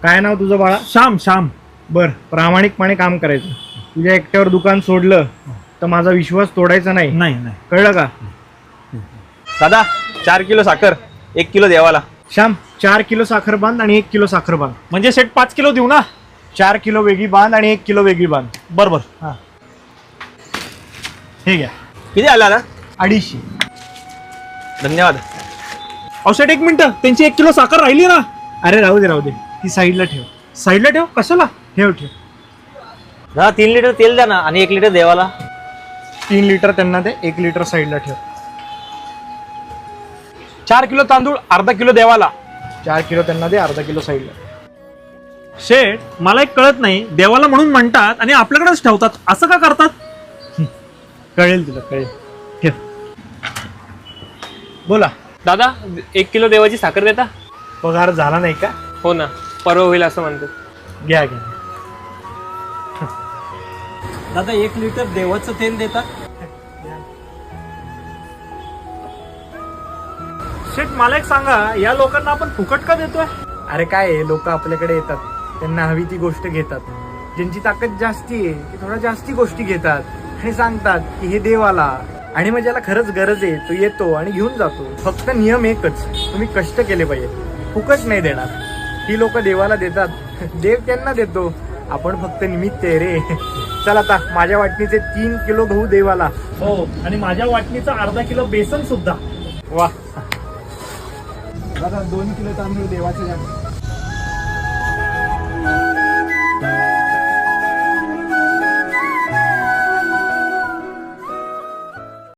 काय नाव तुझं बाळा? श्याम. श्याम. बर, प्रामाणिकपणे काम करायचं. तुझ्या एकट्यावर दुकान सोडलं तर माझा विश्वास तोडायचा नाही. नाही नाही. कळलं का? दादा 4 किलो साखर 1 किलो देवाला. श्याम, 4 किलो साखर बांध आणि 1 किलो साखर बांध. म्हणजे सेट 5 किलो देऊ ना? 4 किलो वेगळी बांध आणि 1 किलो वेगळी बांध. बरोबर. हा, हे घ्या. किती आला ना? 250. धन्यवाद. अहो सेट 1 मिनिट, त्यांची 1 किलो साखर राहिली ना? अरे राहू दे, ती साईडला ठेव. साईडला ठेव. कशाला? ठेव. दादा 3 लिटर तेल द्या ना आणि 1 लिटर देवाला. 3 लिटर त्यांना दे, 1 लिटर साईडला ठेव. 4 किलो तांदूळ, अर्धा किलो देवाला. 4 किलो त्यांना दे, अर्धा किलो साईडला. शेठ, मला एक कळत नाही, देवाला म्हणून म्हणतात आणि आपल्याकडेच ठेवतात, असं का करतात? कळेल तुला, कळेल. ठेव. बोला. दादा 1 किलो देवाची साखर देता? पगार झाला नाही का? हो ना, परवा होईल असं म्हणतात. घ्या. दादा 1 लिटर देवाचं तेल देतात? शेठ, मला एक सांगा, या लोकांना आपण फुकट का देतोय? अरे काय, लोक आपल्याकडे येतात, त्यांना हवी ती गोष्ट घेतात. ज्यांची ताकद जास्ती आहे ते थोडा जास्ती गोष्टी घेतात आणि सांगतात की हे देवाला. आणि मग ज्याला खरंच गरज आहे तो येतो आणि घेऊन जातो. फक्त नियम एकच, तुम्ही कष्ट केले पाहिजे. फुकट नाही देणार. ही लोक देवाला देतात, देव त्यांना देतो. आपण फक्त निमित्त आहे रे. चल आता माझ्या वाटणीचे 3 किलो गहू देवाला. हो, आणि माझ्या वाटणीचा अर्धा किलो बेसन सुद्धा. वा. दादा 2 किलो तांदूळ देवाचे द्या.